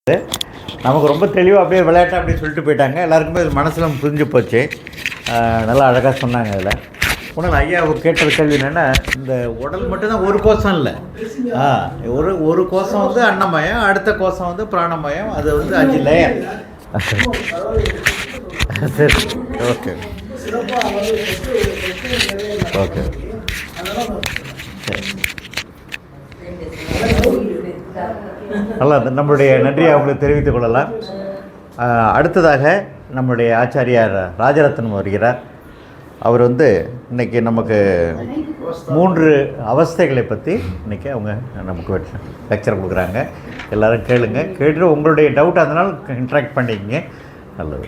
நமக்கு ரொம்ப தெளிவாக அப்படியே விளையாட்டு அப்படின்னு சொல்லிட்டு போயிட்டாங்க. எல்லாருக்குமே இது மனசில் புரிஞ்சு போச்சு. நல்லா அழகாக சொன்னாங்க. அதில் ஒன்றும் ஐயா கேட்ட கேள்வி என்னென்னா, இந்த உடல் மட்டும்தான் ஒரு கோஷம் இல்லை. ஒரு கோஷம் வந்து அன்னமயம், அடுத்த கோஷம் வந்து பிராணமயம், அது வந்து 5 லேயர். சரி, ஓகே ஓகே நல்லா நம்மளுடைய நன்றியை அவங்களுக்கு தெரிவித்துக் கொள்ளலாம். அடுத்ததாக நம்முடைய ஆச்சாரியார் ராஜரத்னம் வருகிறார். அவர் வந்து இன்றைக்கி நமக்கு 3 அவஸ்தைகளை பற்றி இன்றைக்கி அவங்க நமக்கு லெக்சர் கொடுக்குறாங்க. எல்லோரும் கேட்டுட்டு உங்களுடைய டவுட் அதனால் இன்ட்ராக்ட் பண்ணிக்கங்க. நல்லது.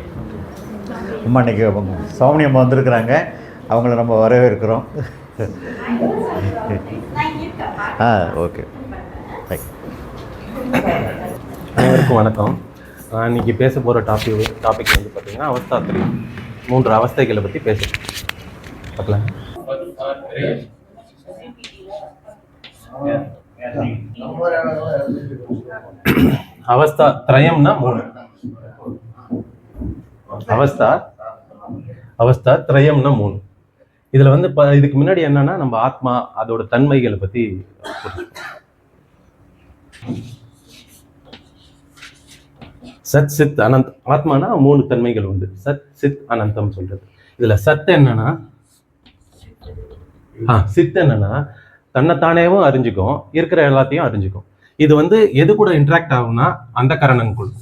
அம்மா இன்றைக்கி சௌமி அம்மா வந்திருக்கிறாங்க. அவங்கள நம்ம வரவேற்கிறோம். ஓகே. அனைவருக்கும் வணக்கம். இன்றைக்கி பேச போகிற டாபிக் வந்து பார்த்திங்கன்னா அவஸ்தா 3 அவஸ்தைகளை பற்றி பார்க்கலாம். அவஸ்தா திரயம்னா 3. அவஸ்தா திரயம்னா 3. இதில் வந்து இதுக்கு முன்னாடி என்னன்னா நம்ம ஆத்மா அதோட தன்மைகளை பற்றி சத் சித் அனந்த். ஆத்மானா 3 தன்மைகள் உண்டு. சத் சித் அனந்தம் சொல்றது. இதுல சத் என்னன்னா, சித் என்னன்னா தன்னைத்தானேவும் அறிஞ்சுக்கும், இருக்கிற எல்லாத்தையும் அறிஞ்சுக்கும். இது வந்து எது கூட இன்ட்ராக்ட் ஆகும்னா அந்த கரணங்குள்.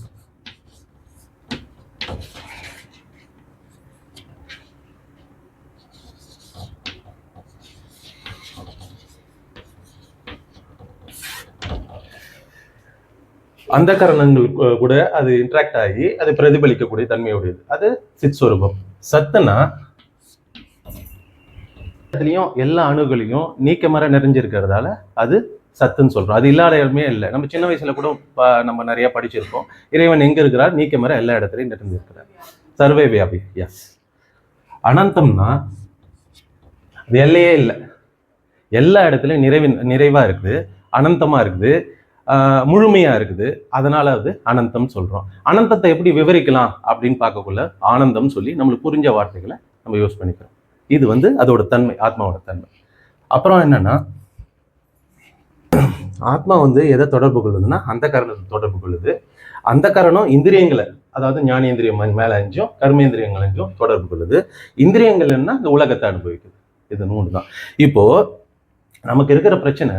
அந்த கரணங்கள் கூட அது இன்ட்ராக்ட் ஆகி அது பிரதிபலிக்கக்கூடிய தன்மையுடையது. அது சித் ஸ்வரூபம். சத்துனா எல்லா அணுகளையும் நீக்கமர நிறைஞ்சிருக்கிறதால அது சத்துன்னு சொல்றோம். அது இல்லாத இடமே இல்லை. நம்ம சின்ன வயசுல கூட நம்ம நிறைய படிச்சிருக்கோம். இறைவன் எங்க இருக்கிறார்? நீக்கமர எல்லா இடத்துலையும் நிறைஞ்சிருக்கிறார். சர்வே வியாபி. எஸ். அனந்தம்னா அது எல்லையே இல்லை, எல்லா இடத்துலையும் நிறைவா இருக்குது, அனந்தமா இருக்குது, முழுமையா இருக்குது. அதனால அது அனந்தம் சொல்றோம். அனந்தத்தை எப்படி விவரிக்கலாம் அப்படின்னு பார்க்கக்குள்ள ஆனந்தம் சொல்லி நம்மளுக்கு புரிஞ்ச வார்த்தைகளை நம்ம யூஸ் பண்ணிக்கிறோம். இது வந்து அதோட தன்மை, ஆத்மாவோட தன்மை. அப்புறம் என்னன்னா, ஆத்மா வந்து எதை தொடர்பு கொள்ளுதுன்னா அந்த கரணத்தை தொடர்பு கொள்ளுது. அந்த கரணம் இந்திரியங்களை, அதாவது ஞானேந்திரியம் மேல 5, கர்மேந்திரியங்கள் 5 தொடர்பு கொள்ளுது. இந்திரியங்கள் என்ன? இந்த உலகத்தை அனுபவிக்குது. இது 3 தான். இப்போ நமக்கு இருக்கிற பிரச்சனை,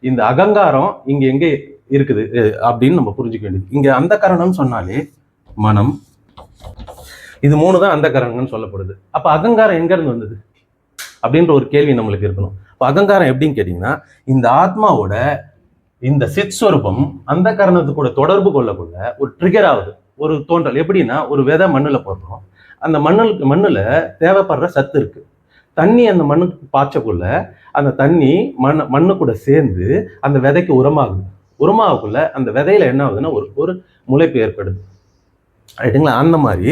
இந்த அகங்காரம் இங்க எங்க இருக்குது அப்படின்னு நம்ம புரிஞ்சுக்க வேண்டியது. இங்க அந்த கரணம் சொன்னாலே மனம், இது 3 தான் அந்த கரணம்னு சொல்லப்படுது. அப்ப அகங்காரம் எங்க இருந்து வந்தது அப்படின்ற ஒரு கேள்வி நம்மளுக்கு இருக்கணும். இப்ப அகங்காரம் எப்படின்னு கேட்டீங்கன்னா, இந்த ஆத்மாவோட இந்த சித் ஸ்வரூபம் அந்த கரணத்து கூட தொடர்பு கொள்ளக்குள்ள ஒரு ட்ரிகர் ஆகுது, ஒரு தோன்றல். எப்படின்னா, ஒரு விதை மண்ணுல போடுறோம். அந்த மண்ணுல தேவைப்படுற சத்து இருக்கு. தண்ணி அந்த மண்ணுக்கு பாய்ச்சக்குள்ள அந்த தண்ணி மண்ணு கூட சேர்ந்து அந்த விதைக்கு உரமாகுது. உரமாகக்குள்ள அந்த விதையில என்ன ஆகுதுன்னா ஒரு முளைப்பு ஏற்படுது. ரைட்டுங்களா? அந்த மாதிரி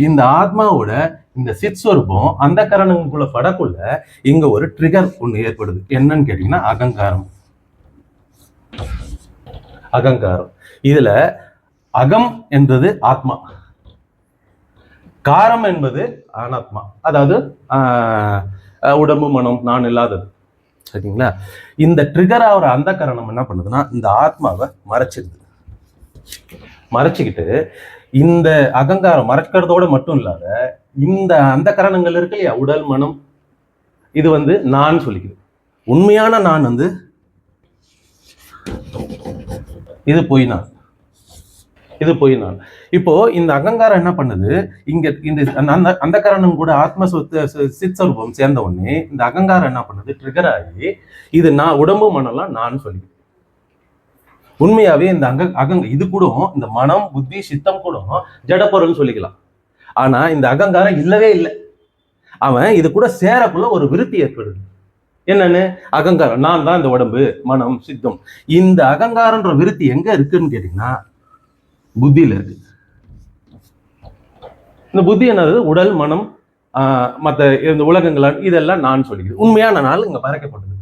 இந்த ஆத்மாவோட இந்த சித் ஸ்வரூபம் அந்த கரணங்களுக்குள்ள படக்குள்ள இங்க ஒரு ட்ரிகர் ஒண்ணு ஏற்படுது. என்னன்னு கேட்டீங்கன்னா அகங்காரம். இதுல அகம் என்பது ஆத்மா, காரம் என்பது அனாத்மா, அதாவது உடம்பு மனம் நான் இல்லாதது. சரிங்களா? இந்த ட்ரிகர் ஆகிற அந்த கரணம் என்ன பண்ணுதுன்னா இந்த ஆத்மாவை மறைச்சிக்கிட்டு இந்த அகங்காரம் மறைக்கிறதோட மட்டும் இல்லாத இந்த அந்த கரணங்கள் இருக்கு இல்லையா, உடல் மனம், இது வந்து நான் சொல்லிக்குது. உண்மையான நான் வந்து இது போய் நான். இப்போ இந்த அகங்காரம் என்ன பண்ணுது, இங்க இந்த அந்த கரணம் கூட ஆத்ம சித் ஸ்வரூபம் சேர்ந்த உடனே இந்த அகங்காரம் என்ன பண்ணுது, ட்ரிகர் ஆகி இது நான் உடம்பு மனம்லாம் நான் சொல்லி. உண்மையாவே இந்த இது கூட இந்த மனம் புத்தி சித்தம் கூட ஜடப்பொருள்னு சொல்லிக்கலாம். ஆனா இந்த அகங்காரம் இல்லவே இல்லை. அவன் இது கூட சேரக்குள்ள ஒரு விருத்தி ஏற்படுது. என்னன்னு? அகங்காரம், நான் தான் இந்த உடம்பு மனம் சித்தம். இந்த அகங்காரன்ற விருத்தி எங்க இருக்குன்னு கேட்டீங்கன்னா புத்தியில இருக்கு. இந்த புத்தி என்னது? உடல் மனம் மற்ற இந்த உலகங்கள் இதெல்லாம் நான் சொல்லிக்குது. உண்மையான நாள் இங்க மறைக்கப்பட்டது.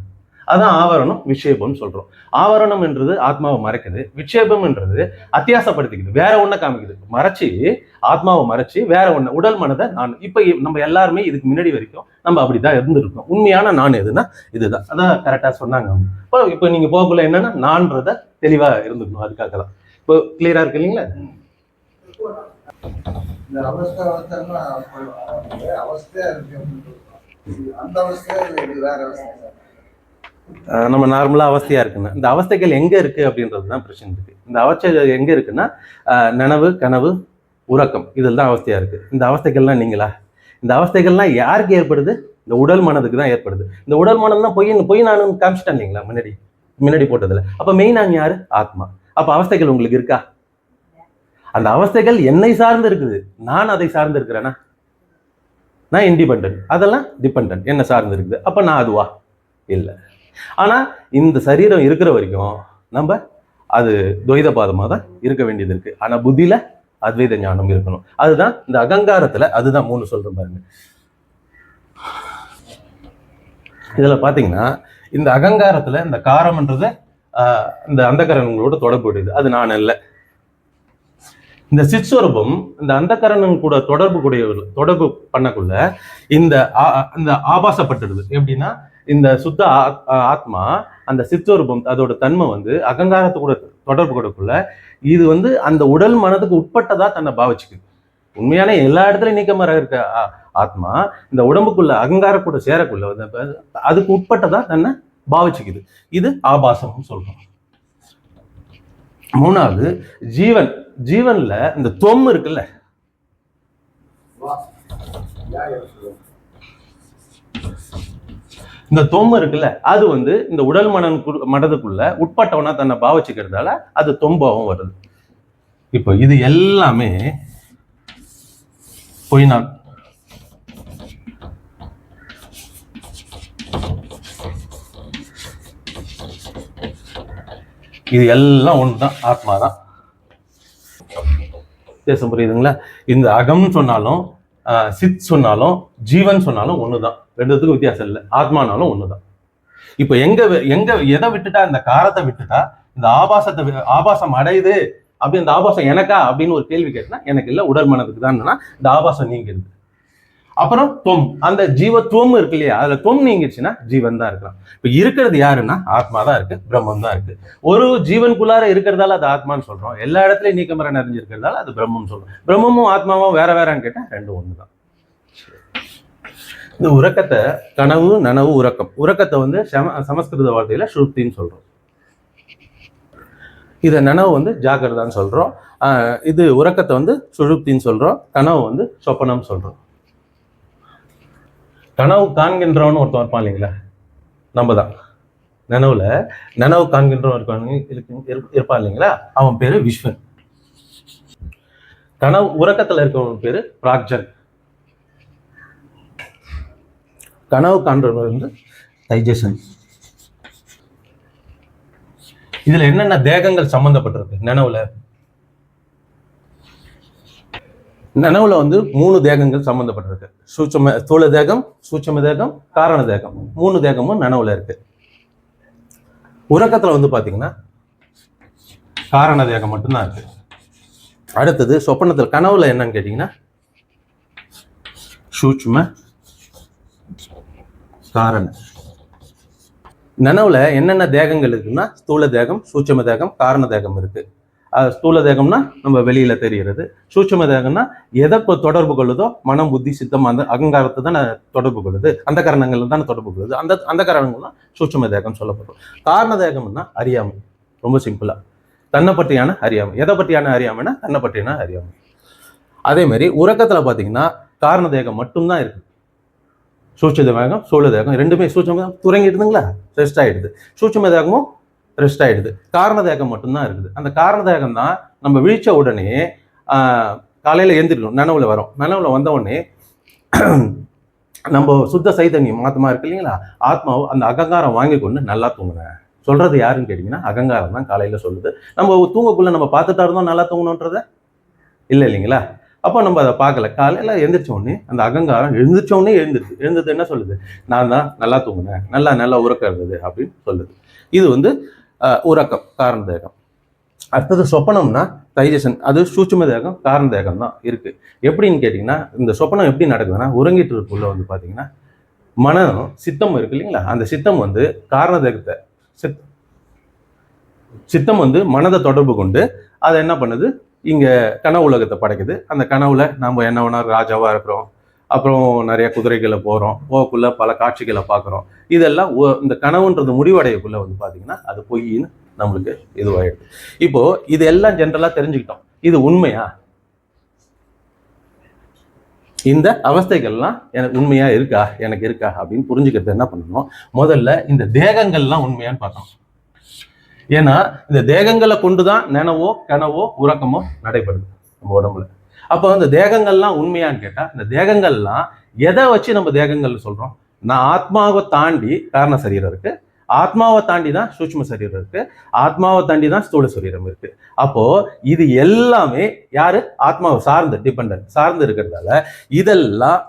அதான் ஆவரணம் விக்ஷேபம்னு சொல்றோம். ஆவரணம் என்றது ஆத்மாவை மறைக்குது, விக்ஷேபம் என்றது அத்தியாசப்படுத்திக்குது, வேற ஒண்ண காமிக்குது, மறைச்சி ஆத்மாவை மறைச்சி வேற ஒண்ணு உடல் மனதை நான். இப்ப நம்ம எல்லாருமே இதுக்கு முன்னாடி வரைக்கும் நம்ம அப்படிதான் இருந்திருக்கோம். உண்மையான நான் எதுனா இதுதான். அதான் கரெக்டா சொன்னாங்க. இப்போ நீங்க போகக்குள்ள என்னன்னா நான்றத தெளிவா இருந்துக்கணும். அதுக்காக தான் இப்போ கிளியரா இருக்கு இல்லைங்களா? இந்த அவஸ்தையா இருக்கு, அந்த அவஸ்தையா இது வேற அவஸ்தை. நம்ம நார்மலா அவஸ்தையா இருக்குன்னா இந்த அவஸ்தைகள் எங்க இருக்கு அப்படின்றது தான் பிரச்சனை இருக்கு. இந்த அவஸ்தை எங்க இருக்குன்னா நனவு, கனவு, உறக்கம், இதில் தான் அவஸ்தையா இருக்கு. இந்த அவஸ்தைகள்லாம் நீங்களா? இந்த அவஸ்தைகள்லாம் யாருக்கு ஏற்படுது? இந்த உடல் மனதுக்கு தான் ஏற்படுது. இந்த உடல் மனம் தான் பொய் நானும் காமிச்சிட்டேன் இல்லைங்களா முன்னாடி போட்டதுல. அப்ப மெயின் நான் யாரு? ஆத்மா. அப்ப அவஸ்தைகள் உங்களுக்கு இருக்கா? அந்த அவஸ்தைகள் என்னை சார்ந்து இருக்குது, நான் அதை சார்ந்து இருக்கிறேன்னா? நான் இண்டிபெண்டன்ட், அதெல்லாம் டிபெண்டன்ட், என்ன சார்ந்து இருக்குது. அப்ப நான் அதுவா? இல்லை. ஆனா இந்த சரீரம் இருக்கிற வரைக்கும் நம்ம அது துவைத பாதமா தான் இருக்க வேண்டியது இருக்கு. ஆனா புத்தியில அத்வைத ஞானம் இருக்கணும். அதுதான் இந்த அகங்காரத்துல, அதுதான் 3 சொல்றேன் பாருங்க. இதுல பாத்தீங்கன்னா இந்த அகங்காரத்துல இந்த காரம்ன்றத இந்த அந்தகரணங்களோட தொடர்புடையது. அது நான் அல்ல. இந்த சிற்ஸ்வரூபம் இந்த அந்தகரணம் கூட தொடர்பு பண்ணக்குள்ள இந்த ஆபாசப்பட்டுடுது. எப்படின்னா இந்த சுத்த ஆத்மா அந்த சிற்ஸ்வரூபம் அதோட தன்மை வந்து அகங்காரத்து கூட தொடர்பு கொடுக்குள்ள இது வந்து அந்த உடல் மனதுக்கு உட்பட்டதா தன்னை பாவிச்சுக்குது. உண்மையான எல்லா இடத்துலயும் நீக்கமர இருக்க ஆத்மா இந்த உடம்புக்குள்ள அகங்கார கூட சேரக்குள்ள அதுக்கு உட்பட்டதா தன்னை பாவிச்சுக்குது. இது ஆபாசம்னு சொல்றோம். 3வது ஜீவன்ல இந்த தொம் இருக்குல்ல, இந்த தொம் இருக்குல்ல, அது வந்து இந்த உடல் மனதுக்குள்ள உட்பட்டவனா தன்னை பாவிச்சுக்கிறதால அது தொம்பாவும் வருது. இப்போ இது எல்லாமே பொய் நான். இது எல்லாம் ஒண்ணுதான், ஆத்மா தான். வித்தியாசம் புரியுதுங்களா? இந்த அகம்னு சொன்னாலும் சித் சொன்னாலும் ஜீவன் சொன்னாலும் ஒண்ணுதான். ரெண்டுத்துக்கும் வித்தியாசம் இல்லை. ஆத்மானாலும் ஒண்ணுதான். இப்ப எங்க எதை விட்டுட்டா, இந்த காரத்தை விட்டுட்டா இந்த ஆபாசம் அடையுது. அப்படி இந்த ஆபாசம் எனக்கா அப்படின்னு ஒரு கேள்வி கேட்டா எனக்கு இல்லை, உடல் மனதுக்கு தான். இந்த ஆபாசம் நீங்கிருது. அப்புறம் தொம், அந்த ஜீவத்துவம் இருக்கு இல்லையா, அதுல தொம் நீங்கிடுச்சுன்னா ஜீவன் தான் இருக்கலாம். இப்ப இருக்கிறது யாருன்னா ஆத்மா தான் இருக்கு, பிரம்மம் தான் இருக்கு. ஒரு ஜீவனுக்குள்ளார இருக்கிறதால அது ஆத்மான்னு சொல்றோம். எல்லா இடத்துலயும் நீக்கமர நிறைஞ்சிருக்கிறதால அது பிரம்மம் சொல்றோம். பிரம்மமும் ஆத்மாவும் வேற வேறான்னு கேட்டா ரெண்டும் ஒண்ணுதான். இந்த உறக்கத்தை கனவு, நனவு, உறக்கம். உறக்கத்தை வந்து சமஸ்கிருத வார்த்தையில ஸ்ருத்தின்னு சொல்றோம். இதை நனவு வந்து ஜாக்கிரதான்னு சொல்றோம். இது உறக்கத்தை வந்து சுழுப்தின்னு சொல்றோம். கனவு வந்து சொப்பனம் சொல்றோம். கனவு காண்கின்றவன் ஒருத்தன் இருப்பான் இல்லைங்களா, நம்ம தான். நனவு காண்கின்றவன் இருப்பான் இல்லைங்களா, அவன் பேரு விஸ்வன். கனவு உறக்கத்துல இருக்கவன் பேரு பிராக்ஜன். கனவு காண்றவன் வந்து தைஜசன். இதுல என்னென்ன தேகங்கள் சம்பந்தப்பட்டிருக்கு நனவுல வந்து 3 தேகங்கள் சம்பந்தப்பட்டிருக்கு. ஸ்தூல தேகம், சூட்சும தேகம், காரண தேகம். 3 தேகமும் நனவுல இருக்கு. உறக்கத்துல வந்து பாத்தீங்கன்னா காரண தேகம் மட்டும்தான் இருக்கு. அடுத்தது சொப்பனத்துல, கனவுல என்னன்னு கேட்டீங்கன்னா சூட்சும, காரண. நனவுல என்னென்ன தேகங்கள் இருக்குன்னா ஸ்தூல தேகம், சூட்சும தேகம், காரண தேகம் இருக்கு. ஸ்தூல தேகம்னா நம்ம வெளியில தெரிகிறது. சூட்சும தேகம்னா எதை தொடர்பு கொள்ளுதோ, மனம், புத்தி, சித்தம், அந்த அகங்காரத்தை தான் தொடர்பு கொள்ளுது. அந்த காரணங்கள் தான் தொடர்பு கொள்ளுது. அந்த காரணங்கள் தான் சூட்சும தேகம் சொல்லப்படும். காரண தேகம்னா அறியாமை. ரொம்ப சிம்பிளா தன்னை பற்றியான அறியாமை. எதை பற்றியான அறியாமைன்னா தன்னை பற்றியான அறியாமை. அதே மாதிரி உறக்கத்துல பாத்தீங்கன்னா காரண தேகம் மட்டும்தான் இருக்கு. சூட்சும தேகம், ஸ்தூல தேகம் ரெண்டுமே சூட்சும துறங்கிடுதுங்களா, ரெஸ்ட் ஆயிடுது. சூட்சும தேகமும் ரெஸ்ட் ஆயிடுது. காரண தேகம் மட்டும்தான் இருக்குது. அந்த காரண தேகம் தான் நம்ம விழிச்ச உடனே காலையில எந்திரிக்கணும். நனவுல வரும். நனவுல வந்த உடனே நம்ம சுத்த சைதன்யம் ஆத்மா இருக்கு இல்லைங்களா, ஆத்மாவை அந்த அகங்காரம் வாங்கி கொண்டு நல்லா தூங்குனேன் சொல்றது யாருன்னு கேட்டீங்கன்னா அகங்காரம் தான் காலையில சொல்லுது. நம்ம தூங்கக்குள்ள நம்ம பார்த்துட்டா இருந்தோம் நல்லா தூங்கணுன்றத இல்லை இல்லைங்களா. அப்போ நம்ம அதை பார்க்கல. காலையில் எழுந்திரிச்ச உடனே அந்த அகங்காரம் எழுந்திரிச்ச உடனே எழுந்தது என்ன சொல்லுது? நான் தான் நல்லா தூங்கினேன், நல்லா உறக்கம் இருந்தது அப்படின்னு சொல்லுது. இது வந்து உறக்கம், காரண தேகம். அடுத்தது சொப்பனம்னா டைஜஷன், அது சூட்சும தேகம், காரண தேகம் தான் இருக்கு. எப்படின்னு கேட்டிங்கன்னா, இந்த சொப்பனம் எப்படி நடக்குதுன்னா, உறங்கிட்டு இருக்குள்ள வந்து பார்த்தீங்கன்னா மனம் சித்தம் இருக்கு இல்லைங்களா, அந்த சித்தம் வந்து காரண தேகத்தை சித்தம் வந்து மனதை தொடர்பு கொண்டு அதை என்ன பண்ணுது, இங்கே கனவு உலகத்தை படைக்குது. அந்த கனவுல நம்ம என்ன வேணா ராஜாவாக இருக்கிறோம், அப்புறம் நிறைய குதிரைகளை போகக்குள்ள பல காட்சிகளை பார்க்குறோம். இதெல்லாம் இந்த கனவுன்றது முடிவடையக்குள்ள வந்து பார்த்தீங்கன்னா அது பொய்ன்னு நம்மளுக்கு இதுவாயிடுது. இப்போ இது எல்லாம் ஜென்ரலாக தெரிஞ்சுக்கிட்டோம். இது உண்மையா? இந்த அவஸ்தைகள்லாம் எனக்கு உண்மையா இருக்கா, எனக்கு இருக்கா அப்படின்னு புரிஞ்சுக்கிறது என்ன பண்ணணும், முதல்ல இந்த தேகங்கள்லாம் உண்மையான்னு பார்க்கணும். ஏன்னா இந்த தேகங்களை கொண்டுதான் நினைவோ கனவோ உறக்கமோ நடைபெறுது நம்ம உடம்புல. அப்போ இந்த தேகங்கள்லாம் உண்மையான்னு கேட்டா, இந்த தேகங்கள்லாம் எதை வச்சு நம்ம தேகங்கள் சொல்றோம்? நான் ஆத்மாவை தாண்டி காரண சரீரம் இருக்கு, ஆத்மாவை தாண்டி தான் சூட்சும சரீரம் இருக்கு, ஆத்மாவை தாண்டி தான் ஸ்தூல சரீரம் இருக்கு. அப்போ இது எல்லாமே யாரு? ஆத்மாவை சார்ந்து இருக்கிறதால இதெல்லாம்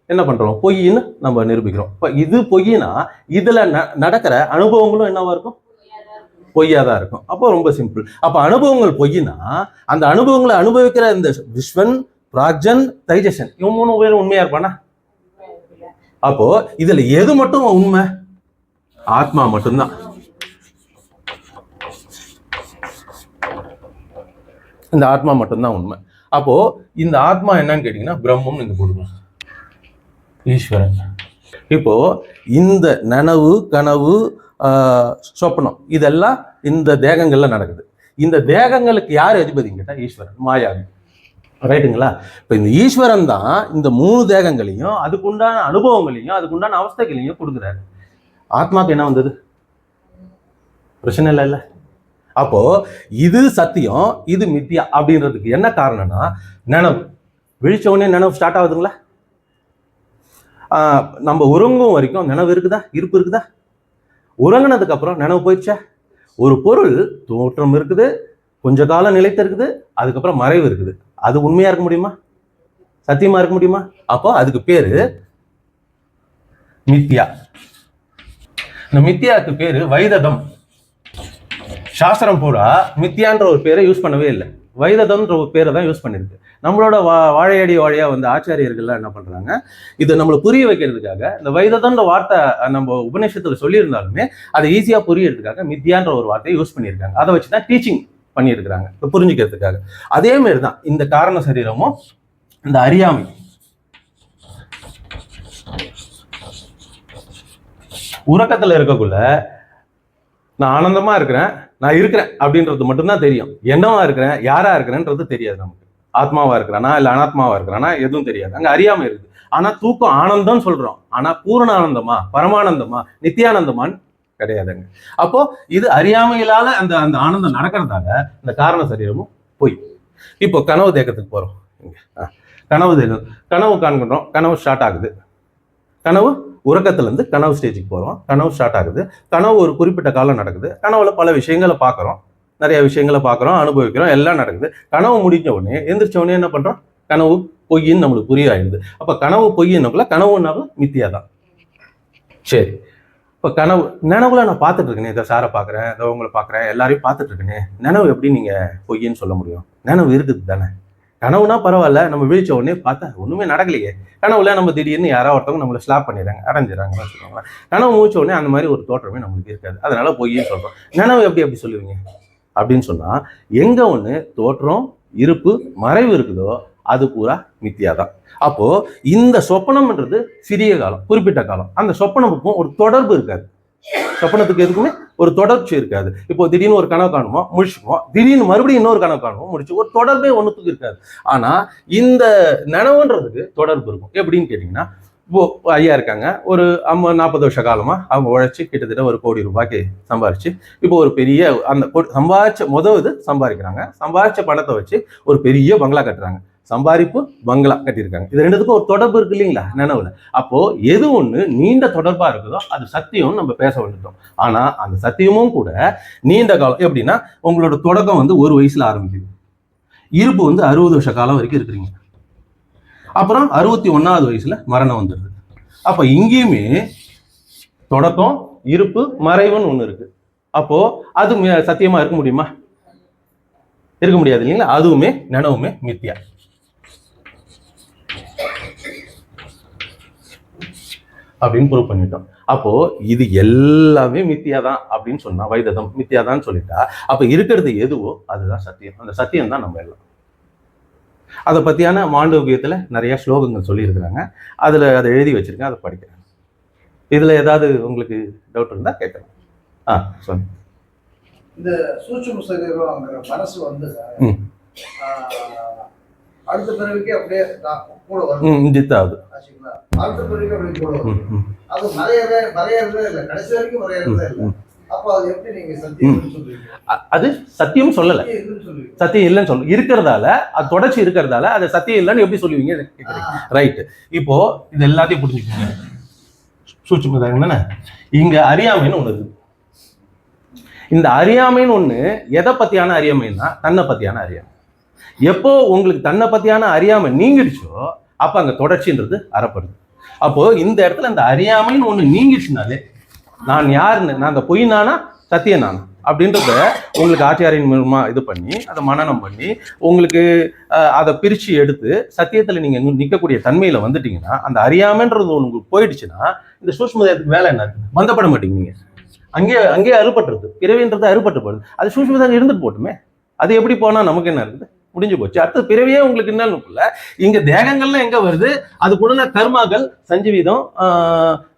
என்ன பண்றோம்? பொய்ன்னு நம்ம நிரூபிக்கிறோம். இப்போ இது பொய்னா இதுல நடக்கிற அனுபவங்களும் என்னவா இருக்கும்? பொய்யா தான் இருக்கும். அப்போ ரொம்ப சிம்பிள். அப்போ அனுபவங்கள் பொய்னா அந்த அனுபவங்களை அனுபவிக்கிற இந்த விஸ்வன், பிராக்ஜன், தைஜசன் இவன் 3 பேரும் உண்மையா இருப்பானா? அப்போ இதுல எது மட்டும் உண்மை? ஆத்மா மட்டும்தான். இந்த ஆத்மா மட்டும்தான் உண்மை. அப்போ இந்த ஆத்மா என்னன்னு கேட்டீங்கன்னா பிரம்மம் இந்த கொடுங்க ஈஸ்வரன். இப்போ இந்த நனவு கனவு சொப்பனம் இதெல்லாம் இந்த தேகங்கள்ல நடக்குது. இந்த தேகங்களுக்கு யார் அதிபதின்னு கேட்டா ஈஸ்வரன், மாயாவி. ரைட்டுங்களா? இப்போ இந்த ஈஸ்வரன் தான் இந்த 3 தேகங்களையும் அதுக்குண்டான அனுபவங்களையும் அதுக்குண்டான அவஸ்தைகளையும் கொடுக்குறாரு. ஆத்மாக்கு என்ன வந்தது? பிரச்சனை இல்லை. அப்போ இது சத்தியம், இது மித்தியா அப்படின்றதுக்கு என்ன காரணம்னா நினைவு. விழிச்ச உடனே நினைவு ஸ்டார்ட் ஆகுதுங்களா? நம்ம உறங்கும் வரைக்கும் நினைவு இருக்குதா, இருப்பு இருக்குதா? உறங்கினதுக்கு அப்புறம் நினைவு போயிடுச்சா? ஒரு பொருள் தோற்றம் இருக்குது, கொஞ்ச காலம் நிலைத்து இருக்குது, அதுக்கப்புறம் மறைவு இருக்குது. அது உண்மையா இருக்க முடியுமா? சத்தியமா இருக்க முடியுமா? அப்போ அதுக்கு பேரு மித்தியா. இந்த மித்தியாவுக்கு பேரு வைததம். சாஸ்திரம் பூரா மித்தியான்ற ஒரு பேரை யூஸ் பண்ணவே இல்லை, வைததம்ன்ற ஒரு பேரை தான் யூஸ் பண்ணிருக்கு. நம்மளோட வாழையடி வாழையா வந்து ஆச்சாரியர்கள்லாம் என்ன பண்றாங்க, இதை நம்மளை புரிய வைக்கிறதுக்காக இந்த வைததம்ன்ற வார்த்தை நம்ம உபநிஷத்துல சொல்லியிருந்தாலுமே அதை ஈஸியா புரியறதுக்காக மித்தியான்ற ஒரு வார்த்தையை யூஸ் பண்ணியிருக்காங்க. அதை வச்சுதான் டீச்சிங் பண்ணியிருக்கிறாங்க புரிஞ்சுக்கிறதுக்காக. அதே மாதிரிதான் இந்த காரண சரீரமும் இந்த அறியாமை. உறக்கத்துல இருக்கக்குள்ள நான் ஆனந்தமா இருக்கிறேன், நான் இருக்கிறேன் அப்படின்றது மட்டும்தான் தெரியும். என்னவா இருக்கிறேன், யாரா இருக்கிறேன்றது தெரியாது நமக்கு. ஆத்மாவா இருக்கிறானா இல்ல அனாத்மாவா இருக்கிறானா எதுவும் தெரியாது. அங்க அறியாமை இருக்குது. ஆனா தூக்கம் ஆனந்தம் சொல்றோம், ஆனா பூரண ஆனந்தமா, பரமானந்தமா, நித்தியானந்தமான்னு கிடையாதுங்க. அப்போ இது அறியாமையிலால அந்த அந்த ஆனந்தம் நடக்கிறதால இந்த காரண சரீரமும் போய். இப்போ கனவு தேக்கத்துக்கு போறோம். கனவு தேக்கம், கனவு காண்கிறோம், கனவு ஸ்டார்ட் ஆகுது. கனவு உறக்கத்துல இருந்து கனவு ஸ்டேஜுக்கு போறோம், கனவு ஸ்டார்ட் ஆகுது. கனவு ஒரு குறிப்பிட்ட காலம் நடக்குது. கனவுல பல விஷயங்களை பார்க்குறோம், நிறைய விஷயங்களை பார்க்குறோம், அனுபவிக்கிறோம், எல்லாம் நடக்குது. கனவு முடிஞ்ச உடனே எந்திரிச்ச உடனே என்ன பண்றோம்? கனவு பொய்ன்னு நம்மளுக்கு புரிய ஆயிடுது. அப்ப கனவு பொய்யின்னாக்குள்ள கனவுனாலும் மித்தியா தான். சரி, இப்போ கனவு நினைவுல நான் பார்த்துட்டு இருக்கேனே, இதை சாரை பார்க்குறேன், இதை உங்களை பார்க்குறேன், எல்லாரையும் பார்த்துட்டு இருக்கேனே, நினைவு எப்படி நீங்க பொய்ன்னு சொல்ல முடியும்? நினைவு இருக்குது தானே. கனவுனா பரவாயில்ல, நம்ம விழிச்ச உடனே பார்த்தா ஒண்ணுமே நடக்கலையே. கனவுல நம்ம திடீர்னு யாராவது ஒருத்தவங்க நம்மளை ஸ்லாப் பண்ணிடுறாங்க, அடைஞ்சிடறாங்கன்னு சொல்லுவாங்க. கனவு முடிச்ச உடனே அந்த மாதிரி ஒரு தோற்றமே நம்மளுக்கு இருக்காது, அதனால பொய்ன்னு சொல்றோம். நினைவு எப்படி சொல்லுவீங்க அப்படின்னு சொன்னா, எங்க ஒண்ணு தோற்றம் இருப்பு மறைவு இருக்குதோ அது பூரா மித்தியா தான். அப்போ இந்த சொப்பனம்ன்றது சிறிய காலம், குறிப்பிட்ட காலம். அந்த சொப்பனமுக்கும் ஒரு தொடர்பு இருக்காது. சொப்பனத்துக்கு எதுக்குமே ஒரு தொடர்ச்சி இருக்காது. இப்போ திடீர்னு ஒரு கனவு காணுமோ முடிச்சுக்குவோம், திடீர்னு மறுபடியும் இன்னொரு கனவு காணுமோ முடிச்சு, ஒரு தொடர்பே ஒன்றுத்துக்கு இருக்காது. ஆனா இந்த நனவுன்றதுக்கு தொடர்பு இருக்கும். எப்படின்னு கேட்டீங்கன்னா, இப்போ ஐயா இருக்காங்க, ஒரு 40 வருஷ காலமா அவங்க உழைச்சி கிட்டத்தட்ட ஒரு 1 கோடி ரூபாய்க்கு சம்பாரிச்சு, இப்போ ஒரு பெரிய அந்த சம்பாதிச்ச இது சம்பாதிக்கிறாங்க. சம்பாதிச்ச பணத்தை வச்சு ஒரு பெரிய பங்களா கட்டுறாங்க. சம்பாதிப்பு பங்களா கட்டியிருக்காங்க. இது ரெண்டுத்துக்கும் ஒரு தொடர்பு இருக்கு இல்லைங்களா நினைவுல. அப்போ எது ஒண்ணு நீண்ட தொடர்பா இருக்குதோ அது சத்தியம் நம்ம பேச வந்துட்டோம். ஆனா அந்த சத்தியமும் கூட நீண்ட காலம். எப்படின்னா, உங்களோட தொடக்கம் வந்து 1 வயசுல ஆரம்பிக்குது. இருப்பு வந்து 60 வருஷ காலம் வரைக்கும் இருக்கிறீங்க. அப்புறம் 61வது வயசுல மரணம் வந்துடுது. அப்ப இங்கேயுமே தொடக்கம், இருப்பு, மறைவுன்னு ஒண்ணு இருக்கு. அப்போ அது சத்தியமா இருக்க முடியுமா? இருக்க முடியாது இல்லைங்களா? அதுவுமே நனவுமே மித்தியா. அப்படின்னு ப்ரூவ் பண்ணிட்டோம். அப்போ இது எல்லாமே மித்தியா தான் அப்படின்னு சொன்னா, வைததம் மித்தியா தான் சொல்லிட்டா, அப்ப இருக்கிறது எதுவோ அதுதான் சத்தியம். அந்த சத்தியம் தான் நம்ம எல்லாம். அதை பத்தியான மாண்டவியத்துல நிறைய ஸ்லோகங்கள் சொல்லியிருக்கிறாங்க. அதுல அதை எழுதி வச்சிருக்கேன், அதை படிக்கிறேன். இதுல ஏதாவது உங்களுக்கு டவுட் இருந்தா கேட்கலாம். சொல்லு. இந்த சூட்சும சரீரங்கிற மனசு வந்து அடுத்த பிறவிக்கு அப்படியே கூட வரும். ஜித்தாது. அடுத்த பிறவிக்கு அப்படியே கூட வரும். அது மறையறதே இல்லை, கடைசி வரைக்கும் மறையறதே இல்லை. அப்போ அது எப்படி நீங்க சத்தியம் சொல்றீங்க? அது சத்தியம் சொல்லல, சத்தியம் இல்லைன்னு சொல்ல இருக்கிறதால, அது தொடர்ச்சி இருக்கிறதால அது சத்தியம் இல்லைன்னு எப்படி சொல்லுவீங்க? ரைட். இப்போ இது எல்லாத்தையும் புரிஞ்சுக்கோங்க. சூட்சும தானே. இங்க அறியாமைன்னு ஒண்ணு இருக்கு. இந்த அறியாமைன்னு ஒண்ணு எதை பத்தியான அறியாமைன்னா தன்னை பத்தியான அறியாமை. எப்போ உங்களுக்கு தன்னை பத்தியான அறியாமை நீங்கிடுச்சோ அப்ப அங்க தொடர்ச்சின்றது அறப்படுது. அப்போ இந்த இடத்துல இந்த அறியாமைன்னு ஒண்ணு நீங்கிடுச்சுனாலே நான் யாருன்னு, நான் அந்த பொய் நானா சத்தியம் நானா அப்படின்றத உங்களுக்கு ஆச்சாரியின் மூலமா இது பண்ணி அதை மனனம் பண்ணி உங்களுக்கு அதை பிரிச்சு எடுத்து சத்தியத்துல நீங்க நிற்கக்கூடிய தன்மையில வந்துட்டீங்கன்னா, அந்த அறியாமைன்றது உங்களுக்கு போயிடுச்சுன்னா இந்த சூட்சுமதத்துக்கு வேலை என்ன இருக்கு? பந்தப்பட மாட்டீங்க. நீங்க அங்கேயே அறுபட்டுருது. பிறவின்றது அறுபட்டு போடுது. அது சூட்சுமதாக இருந்துட்டு போட்டுமே. அது எப்படி போனா நமக்கு என்ன இருக்குது? முடிஞ்சு போச்சு. அடுத்த பிறவியே உங்களுக்கு என்ன இருக்குல்ல. இங்க தேகங்கள்லாம் எங்க வருது? அது கூட கர்மாக்கள், சஞ்சீவிதம்,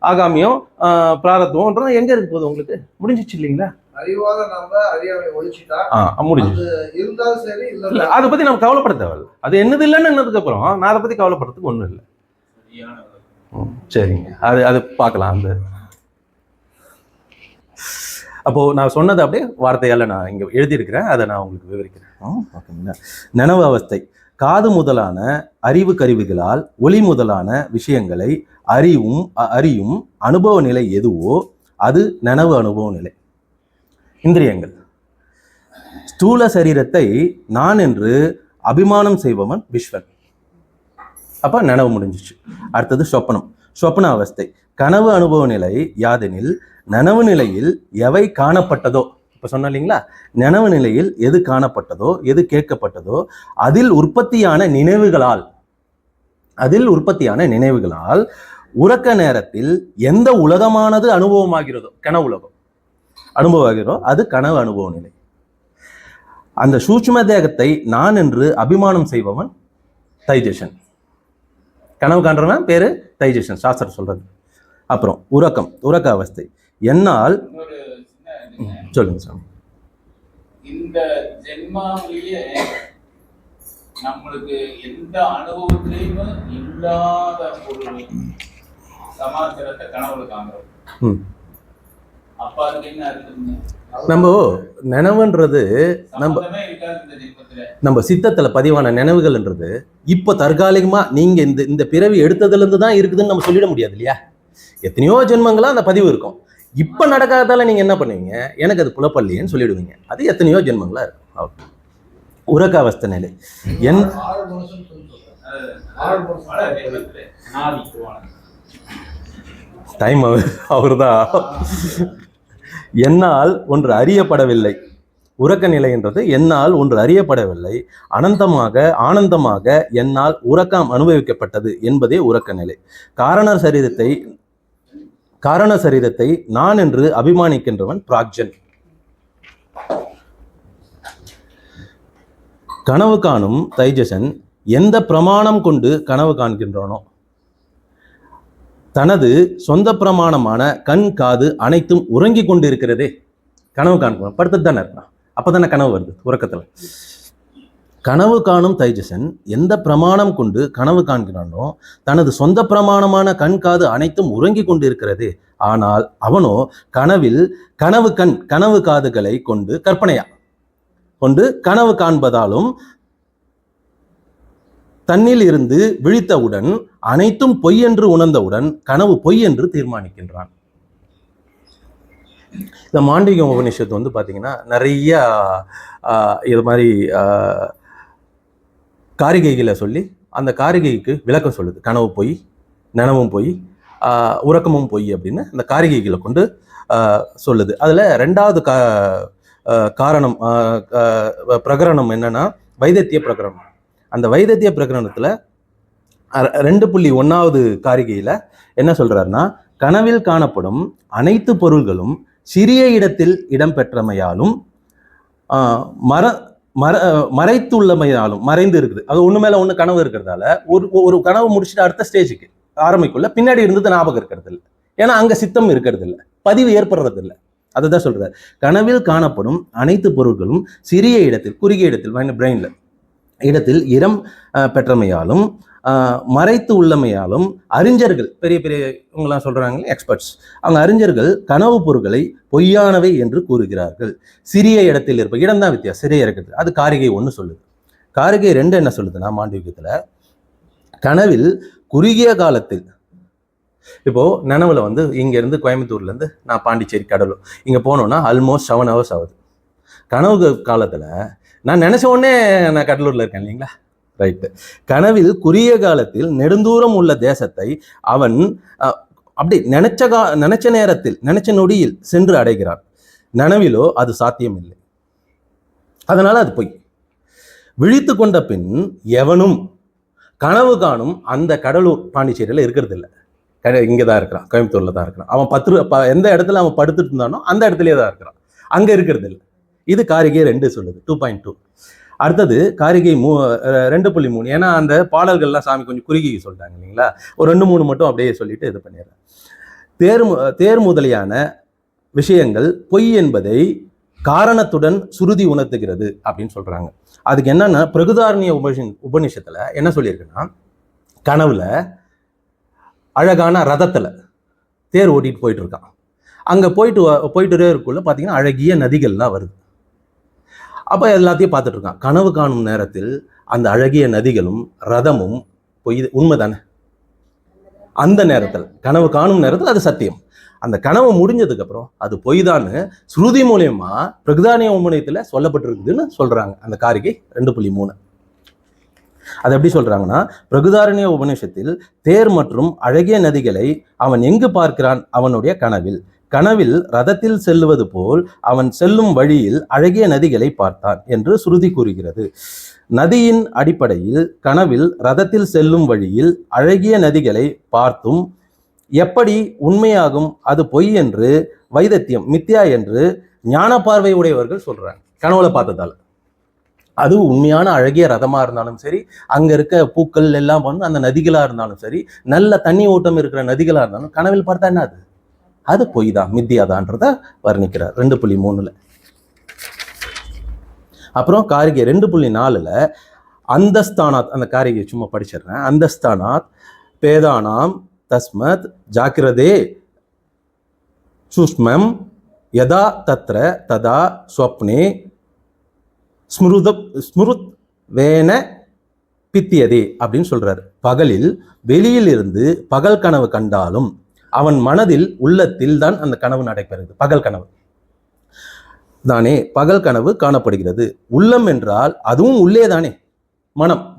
ஆகாமியம், பிராரத்துவம் எங்க இருக்கு போகுது? உங்களுக்கு முடிஞ்சிச்சு இல்லைங்களா? அதை பத்தி நம்ம கவலைப்பட தேவையில்லை. அது என்னது இல்லைன்னு என்னதுக்கு அப்புறம் நான் அதை பத்தி கவலைப்படுறதுக்கு ஒண்ணும் இல்லை. சரிங்க, அது பார்க்கலாம். அந்த அப்போ நான் சொன்னது அப்படியே வார்த்தையால நான் இங்க எழுதியிருக்கிறேன், அதை நான் உங்களுக்கு விவரிக்கிறேன். ஓகேங்களா? நனவு அவஸ்தை காது முதலான அறிவு கருவிகளால் ஒளி முதலான விஷயங்களை அறியும் அனுபவ நிலை எதுவோ அது நனவு அனுபவ நிலை. இந்திரியங்கள் ஸ்தூல சரீரத்தை நான் என்று அபிமானம் செய்பவன் விஸ்வன். அப்ப நனவு முடிஞ்சிச்சு. அடுத்தது சொப்பன அவஸ்தை கனவு அனுபவ நிலை யாதெனில் நனவு நிலையில் எவை காணப்பட்டதோ, இப்ப சொன்ன இல்லைங்களா, நனவு நிலையில் எது காணப்பட்டதோ எது கேட்கப்பட்டதோ அதில் உற்பத்தியான நினைவுகளால் உறக்க நேரத்தில் எந்த உலகமானது அனுபவமாகிறதோ, கனவு உலகம் அனுபவமாகிறதோ அது கனவு அனுபவ நிலை. அந்த சூட்சும தேகத்தை நான் என்று அபிமானம் செய்பவன் தைஜசன். கனவு காண்றவன் பேரு தைஜசன், சாஸ்திரம் சொல்றது. அப்புறம் உறக்க அவஸ்தை என்னால் சொல்லுங்க சாமி. இந்த ஜென்மாவிலேயே நம்மளுக்கு எந்த அனுபவத்திலையும் இல்லாத ஒரு சமாச்சாரத்தை கனவுல காண்றோம். அப்ப அதுக்கு என்ன இருக்குங்க? நம்ம நினைவுன்றது நம்ம சித்தத்துல பதிவான நினைவுகள்ன்றது இப்ப தற்காலிகமா நீங்க இந்த பிறவி எடுத்ததுல இருந்து தான் இருக்குதுன்னு நம்ம சொல்லிட முடியாது இல்லையா? எத்தனையோ ஜென்மங்களா அந்த பதிவு இருக்கும். இப்ப நடக்காததால நீங்க என்ன பண்ணுவீங்க? எனக்கு அது புலப்பள்ளின்னு சொல்லிடுவீங்க. அது எத்தனையோ ஜென்மங்களா இருக்கும். உறக்க அவஸ்தை நிலை டைம் அவர்தான். என்னால் ஒன்று அறியப்படவில்லை. உறக்க நிலை என்றது என்னால் ஒன்று அறியப்படவில்லை, ஆனந்தமாக என்னால் உறக்கம் அனுபவிக்கப்பட்டது என்பதே உறக்க நிலை. காரண சரீரத்தை நான் என்று அபிமானிக்கின்றவன் பிராக்ஜன். கனவு காணும் தைஜசன் எந்த பிரமாணம் கொண்டு கனவு காண்கின்றானோ, தனது சொந்த பிரமாணமான கண் காது அனைத்தும் உறங்கி கொண்டு இருக்கிறதே கனவு காண்போம். படுத்துட்டு தானே இருக்கான், அப்பதானே கனவு வருது உறக்கத்துல. கனவு காணும் தைஜசன் எந்த பிரமாணம் கொண்டு கனவு காண்கிறானோ தனது சொந்த பிரமாணமான கண் காது அனைத்தும் உறங்கி கொண்டு இருக்கிறதே. ஆனால் அவனோ கனவு காதுகளை கொண்டு கற்பனையா கொண்டு கனவு காண்பதாலும் தன்னில் இருந்து விழித்தவுடன் அனைத்தும் பொய் என்று உணர்ந்தவுடன் கனவு பொய் என்று தீர்மானிக்கின்றான். இந்த மாண்டவிக உபநிஷத்து பாத்தீங்கன்னா நிறைய இது மாதிரி காரிகைகளை சொல்லி அந்த காரிகைக்கு விளக்கம் சொல்லுது. கனவு பொய், நனவும் பொய், உறக்கமும் பொய் அப்படின்னு அந்த காரிகைகளை கொண்டு சொல்லுது. அதில் ரெண்டாவது காரணம் பிரகரணம் என்னன்னா வைதத்திய பிரகரணம். அந்த வைதத்திய பிரகரணத்தில் 2.1வது காரிகையில் என்ன சொல்றாருன்னா, கனவில் காணப்படும் அனைத்து பொருள்களும் சிறிய இடத்தில் இடம்பெற்றமையாலும் மறைத்துள்ளமையாலும், மறைந்து இருக்குது. அது ஒன்று மேலே ஒன்று கனவு இருக்கிறதால ஒரு கனவு முடிச்சுட்டு அடுத்த ஸ்டேஜுக்கு ஆரம்பிக்குள்ள பின்னாடி இருந்தது ஞாபகம் இருக்கிறது இல்லை. ஏன்னா அங்கே சித்தம் இருக்கிறது இல்லை, பதிவு ஏற்படுறது இல்லை. அதை தான் சொல்றாரு. கனவில் காணப்படும் அனைத்து பொருட்களும் சிறிய இடத்தில், குறுகிய இடத்தில், பிரெயின்ல இடத்தில் இடம் பெற்றமையாலும் மறைத்து உள்ளமையாலும் அறிஞர்கள், பெரிய பெரிய இவங்கெல்லாம் சொல்றாங்களே எக்ஸ்பர்ட்ஸ், அவங்க அறிஞர்கள் கனவு பொருட்களை பொய்யானவை என்று கூறுகிறார்கள். சிறிய இடத்தில் இருப்ப இடம் தான் வித்தியாசம், சிறிய இடத்தில். அது காரிகை 1 சொல்லுது. காரிகை 2 என்ன சொல்லுதுன்னா, மாண்டவிகத்துல கனவில் குறுகிய காலத்தில், இப்போ நனவுல இங்க இருந்து கோயம்புத்தூர்ல இருந்து நான் பாண்டிச்சேரி கடலூர் இங்க போனோம்னா ஆல்மோஸ்ட் 7 hours ஆகுது. கனவு காலத்துல நான் நினைச்ச உடனே நான் கடலூர்ல இருக்கேன் இல்லைங்களா, ரைட்டு. கனவில் குறுகிய காலத்தில் நெடுந்தூரம் உள்ள தேசத்தை அவன் அப்படி நினைச்ச நேரத்தில், நினைச்ச நொடியில் சென்று அடைகிறான். நனவிலோ அது சாத்தியம் இல்லை, அதனால அது பொய். விழித்து கொண்ட பின் எவனும் கனவு காணும் அந்த கடலூர் பாண்டிச்சேரியில் இருக்கிறது இல்லை, இங்கே தான் இருக்கிறான், கோயம்புத்தூர்ல தான் இருக்கிறான். அவன் எந்த இடத்துல அவன் படுத்துட்டு இருந்தானோ அந்த இடத்துலயே தான் இருக்கிறான், அங்க இருக்கிறது இல்லை. இது காரிகை 2 சொல்லுது, 2.2. அடுத்தது காரிகை 2.3. ஏன்னா அந்த பாடல்கள்லாம் சாமி கொஞ்சம் குறுகி சொல்லிட்டாங்க இல்லைங்களா, ஒரு 2-3 மட்டும் அப்படியே சொல்லிட்டு இது பண்ணிடுறேன். தேர் முதலியான விஷயங்கள் பொய் என்பதை காரணத்துடன் சுருதி உணர்த்துகிறது அப்படின்னு சொல்றாங்க. அதுக்கு என்னன்னா, பிரகுதாரண்ய உபநிஷத்துல என்ன சொல்லியிருக்குன்னா, கனவுல அழகான ரதத்துல தேர் ஓட்டிட்டு போயிட்டு இருக்கான். அங்க போயிட்டு இருக்குள்ள பாத்தீங்கன்னா அழகிய நதிகள்லாம் வருது. அப்ப எல்லாத்தையும் பார்த்துட்டு இருக்கான். கனவு காணும் நேரத்தில் அந்த அழகிய நதிகளும் ரதமும் பொய், உண்மைதானே? அந்த நேரத்தில், கனவு காணும் நேரத்தில் அது சத்தியம். அந்த கனவு முடிஞ்சதுக்கு அப்புறம் அது பொய் தான் ஸ்ருதி மூலியமா பிரகுதாரண்ய உபநிஷத்துல சொல்லப்பட்டிருக்குதுன்னு சொல்றாங்க. அந்த காரிகை 2.3. அது எப்படி சொல்றாங்கன்னா, பிரகுதாரண்ய உபநிஷத்தில் தேர் மற்றும் அழகிய நதிகளை அவன் எங்கு பார்க்கிறான்? அவனுடைய கனவில். கனவில் ரதத்தில் செல்லுவது போல் அவன் செல்லும் வழியில் அழகிய நதிகளை பார்த்தான் என்று சுருதி கூறுகிறது. நதியின் அடிப்படையில் கனவில் ரதத்தில் செல்லும் வழியில் அழகிய நதிகளை பார்த்தும் எப்படி உண்மையாகும்? அது பொய் என்று வைதத்தியம், மித்யா என்று ஞான பார்வை உடையவர்கள் சொல்றாங்க. கனவுல பார்த்ததால அது உண்மையான அழகிய ரதமா இருந்தாலும் சரி, அங்க இருக்க பூக்கள் எல்லாம் அந்த நதிகளா இருந்தாலும் சரி, நல்ல தண்ணி ஓட்டம் இருக்கிற நதிகளா இருந்தாலும் கனவில் பார்த்தா என்ன அது பொய் தான், மித்தியாதான்றத வர்ணிக்கிறார் 2.3. அப்புறம் காரிகை 2.4 அந்தஸ்தானாத், அந்த காரிகை சும்மா படிச்சிடுறேன். அந்தஸ்தானாத் பேதானாம் தஸ்மத் ஜாக்கிரதே சுஷ்மம் யதா தத்ர ததா ஸ்வப்னே ஸ்மிருத் வேன பித்தியதே அப்படின்னு சொல்றாரு. பகலில் வெளியில் இருந்து பகல் கனவு கண்டாலும் அவன் மனதில் உள்ளத்தில் தான் அந்த கனவு நடைபெறுகிறது. பகல் கனவு தானே பகல் கனவு காணப்படுகிறது. உள்ளம் என்றால் அதுவும் உள்ளே தானே,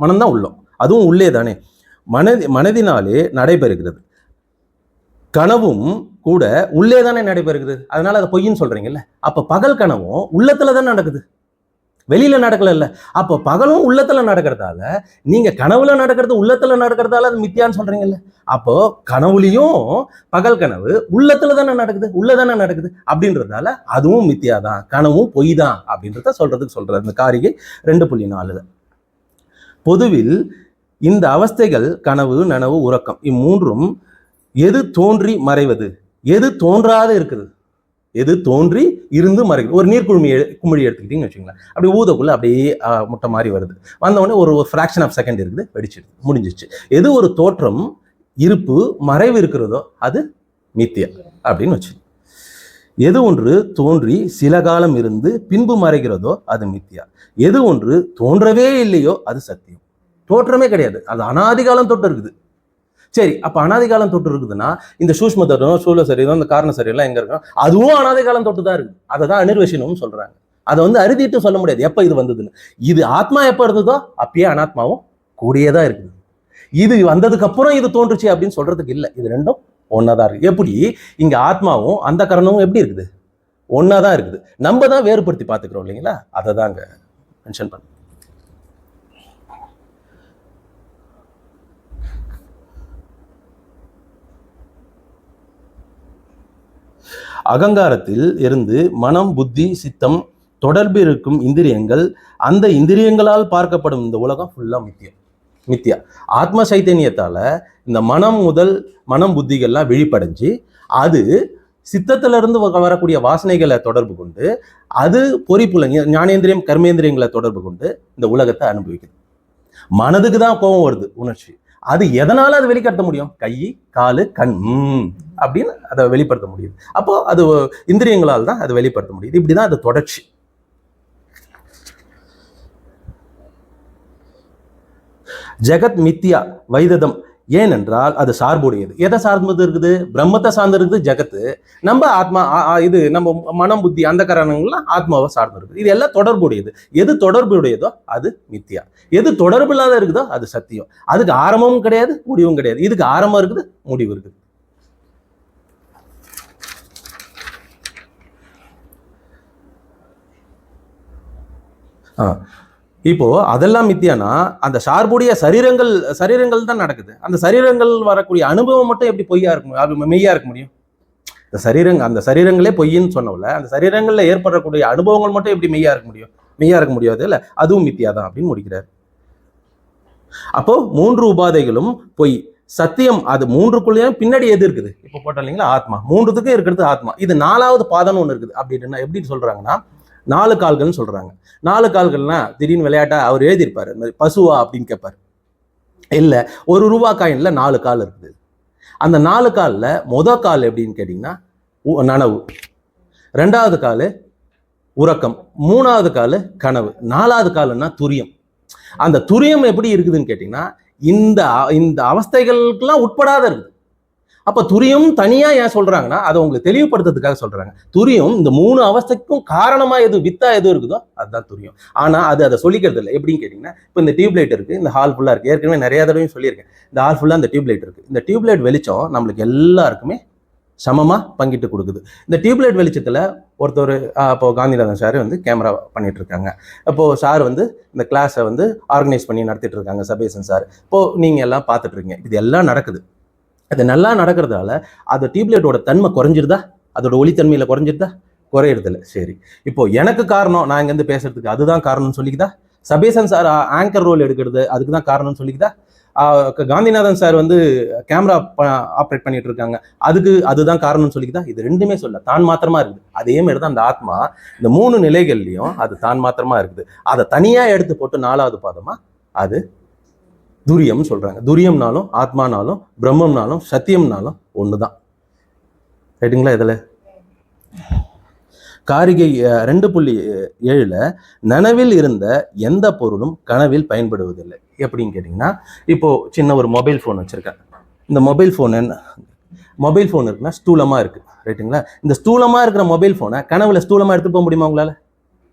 மனம்தான் உள்ளம், அதுவும் உள்ளே தானே, மனதினாலே நடைபெறுகிறது. கனவும் கூட உள்ளே தானே நடைபெறுகிறது. அதனால அதை பொய்ன்னு சொல்றீங்கல்ல, அப்ப பகல் கனவும் உள்ளத்துல தான் நடக்குது, வெளியில நடக்கல இல்ல. அப்போ பகலும் உள்ளத்துல நடக்கிறதால, நீங்க கனவுல நடக்கிறது உள்ளத்துல நடக்கிறதால அது மித்தியான்னு சொல்றீங்கல்ல. அப்போ கனவுலையும் பகல் கனவு உள்ளத்துல தானே நடக்குது, உள்ளதானே நடக்குது அப்படின்றதால அதுவும் மித்தியாதான், கனவும் பொய் தான் அப்படின்றத சொல்றாரு இந்த காரிகை 2.4. பொதுவில் இந்த அவஸ்தைகள் கனவு, நனவு, உறக்கம் இம்மூன்றும் எது தோன்றி மறைவது, எது தோன்றாத இருக்குது, எது தோன்றி இருந்து மறைகிறது. ஒரு நீர்க்குமிழி எடுத்துக்கிட்டீங்கன்னு வச்சுங்களேன், அப்படி ஊதக்குள்ள அப்படியே முட்டை மாதிரி வருது, வந்தவுடனே ஒரு ஃப்ராக்ஷன் ஆஃப் செகண்ட் இருக்குது, வெடிச்சிடுது, முடிஞ்சிச்சு. எது ஒரு தோற்றம், இருப்பு, மறைவு இருக்கிறதோ அது மித்தியா அப்படின்னு வச்சு. எது ஒன்று தோன்றி சில காலம் இருந்து பின்பு மறைகிறதோ அது மித்தியா. எது ஒன்று தோன்றவே இல்லையோ அது சத்தியம். தோற்றமே கிடையாது, அது அனாதிகாலம் தொட்டு இருக்குது. சரி, அப்ப அனாதிகாலம் தொட்டு இருக்குதுன்னா இந்த சூஷ்ம தத்துவம், சூழ சரீரம், இந்த காரண சரீரம் எங்க இருக்கும்? அதுவும் அனாதிகாலம் தொட்டு தான் இருக்குது. அதை தான் அனிர்வசனம்னு சொல்றாங்க. அதை வந்து அறுதிட்டு சொல்ல முடியாது எப்போ இது வந்ததுன்னு. இது ஆத்மா எப்போ இருந்ததோ அப்பயே அனாத்மாவும் கூடியே தான் இருக்குது. இது வந்ததுக்கு அப்புறம் இது தோன்றுச்சு அப்படின்னு சொல்றதுக்கு இல்லை. இது ரெண்டும் ஒன்னாதான் இருக்கு. எப்படி இங்க ஆத்மாவும் அந்த கரணமும் எப்படி இருக்குது? ஒன்னாதான் இருக்குது. நம்ம தான் வேறுபடுத்தி பார்த்துக்கிறோம் இல்லைங்களா? அதை தான் அங்க மென்ஷன் பண்ண. அகங்காரத்தில் இருந்து மனம், புத்தி, சித்தம் தொடர்பு இருக்கும் இந்திரியங்கள், அந்த இந்திரியங்களால் பார்க்கப்படும் இந்த உலகம் ஃபுல்லா மித்தியா. ஆத்ம சைத்தன்யத்தால இந்த மனம் புத்திகள்லாம் விழிப்படைஞ்சு அது சித்தத்திலிருந்து வரக்கூடிய வாசனைகளை தொடர்பு கொண்டு அது பொறிப்புலங்க ஞானேந்திரியம் கர்மேந்திரியங்களை தொடர்பு கொண்டு இந்த உலகத்தை அனுபவிக்குது. மனதுக்கு தான் கோபம் வருது, உணர்ச்சி. அது எதனால அது வெளிப்படுத்த முடியும்? கை, காலு, கண் அப்படின்னு அதை வெளிப்படுத்த முடியுது. அப்போ அது இந்திரியங்களால் தான் அதை வெளிப்படுத்த முடியுது. இப்படிதான் அது தொடர்ச்சி. ஜெகத் மித்தியா வைததம். ஏனென்றால் அது சார்புடையது. எதை சார்ந்தது இருக்குது? பிரம்மத்தை சார்ந்து இருக்குது ஜெகத்து. நம்ம ஆத்மா இது நம்ம மனம், புத்தி, அந்த காரணங்கள்லாம் ஆத்மாவை சார்ந்து இருக்குது. இது எல்லாம் தொடர்புடையது. எது தொடர்புடையதோ அது மித்தியா. எது தொடர்பு இல்லாத இருக்குதோ அது சத்தியம். அதுக்கு ஆரம்பமும் கிடையாது, முடிவும் கிடையாது. இதுக்கு ஆரம்பம் இருக்குது, முடிவு இருக்குது. இப்போ அதெல்லாம் மித்தியானா அந்த சார்புடைய சரீரங்கள் தான் நடக்குது. அந்த சரீரங்கள் வரக்கூடிய அனுபவம் மட்டும் எப்படி பொய்யா இருக்கும், மெய்யா இருக்க முடியும்? அந்த சரீரங்களே பொய்ன்னு சொன்னவல அந்த சரீரங்கள்ல ஏற்படக்கூடிய அனுபவங்கள் மட்டும் எப்படி மெய்யா இருக்க முடியாது இல்ல, அதுவும் மித்தியா தான் அப்படின்னு முடிக்கிறார். அப்போ 3 உபாதைகளும் பொய். சத்தியம் அது 3க்குள்ளேயும் பின்னாடி எது இருக்குது? இப்போ போட்டோம் இல்லைங்களா, ஆத்மா. 3த்துக்கும் இருக்கிறது ஆத்மா. இது 4வது பாதம்னு ஒன்று இருக்குது. அப்படின்னா எப்படி சொல்றாங்கன்னா 4 கால்கள்னு சொல்றாங்க. 4 கால்கள்னா திடீர்னு விளையாட்டா அவர் எழுதியிருப்பாரு, பசுவா அப்படின்னு கேட்பாரு. இல்லை, ₹1 காயின்ல 4 கால் இருக்குது. அந்த 4 காலில் கால் எப்படின்னு கேட்டிங்கன்னா நனவு, 2வது கால் உறக்கம், 3வது கால் கனவு, 4வது கால்னா துரியம். அந்த துரியம் எப்படி இருக்குதுன்னு கேட்டிங்கன்னா இந்த அவஸ்தைகளுக்கெல்லாம் உட்படாத இருக்குது. அப்ப துரியம் தனியா ஏன் சொல்றாங்கன்னா அதை உங்களுக்கு தெளிவுபடுத்துறதுக்காக சொல்றாங்க. துரியம் இந்த 3 அவஸ்தைக்கும் காரணமா வித்தா எது இருக்குதோ அதுதான் துரியம். ஆனா அதை சொல்லிக்கிறது இல்லை. எப்படின்னு கேட்டீங்கன்னா, இப்போ இந்த டியூப்லைட் இருக்கு, இந்த ஹால் ஃபுல்லா இருக்கு. ஏற்கனவே நிறைய தடவையும் சொல்லியிருக்கேன், இந்த ஹால் ஃபுல்லா இந்த டியூப்லைட் இருக்கு. இந்த டியூப்லைட் வெளிச்சம் நம்மளுக்கு எல்லாருக்குமே சமமா பங்கிட்டு கொடுக்குது. இந்த டியூப்லைட் வெளிச்சத்துல ஒருத்தர் இப்போ காந்திநாதன் சார் கேமரா பண்ணிட்டு இருக்காங்க. இப்போ சார் இந்த கிளாஸை ஆர்கனைஸ் பண்ணி நடத்திட்டு இருக்காங்க, சபேசன் சார். இப்போ நீங்க எல்லாம் பார்த்துட்டு இருக்கீங்க. இது எல்லாம் நடக்குது. அது நல்லா நடக்கிறதால அது டியூப்லைட்டோட தன்மை குறைஞ்சிருதா? அதோட ஒளித்தன்மையில குறைஞ்சிருதா? குறையிறது இல்லை. சரி, இப்போ எனக்கு காரணம் நான் இங்கேருந்து பேசுறதுக்கு அதுதான் காரணம்னு சொல்லிக்குதா? சபேசன் சார் ஆங்கர் ரோல் எடுக்கிறது அதுக்கு தான் காரணம்னு சொல்லிக்குதா? காந்திநாதன் சார் கேமரா ஆப்ரேட் பண்ணிட்டு இருக்காங்க, அதுதான் காரணம்னு சொல்லிக்குதா? இது ரெண்டுமே சொல்ல, தான் மாத்திரமா இருக்குது. அதே மாதிரி தான் அந்த ஆத்மா இந்த 3 நிலைகள்லையும் அது தான் மாத்திரமா இருக்குது. அதை தனியா எடுத்து போட்டு 4வது பாதமா அது துரியம்னு சொல்றாங்க. துரியம்னாலும் ஆத்மானாலும் பிரம்மம்னாலும் சத்தியம்னாலும் ஒண்ணுதான். ரைட்டுங்களா? இதுல காரிகை 2.7 நனவில் இருந்த எந்த பொருளும் கனவில் பயன்படுவதில்லை. எப்படின்னு கேட்டீங்கன்னா, இப்போ சின்ன ஒரு மொபைல் ஃபோன் வச்சிருக்கேன். இந்த மொபைல் ஃபோன் இருக்குன்னா ஸ்தூலமா இருக்கு. ரைட்டுங்களா? இந்த ஸ்தூலமா இருக்கிற மொபைல் ஃபோனை கனவுல ஸ்தூலமா எடுத்து போக முடியுமா உங்களால?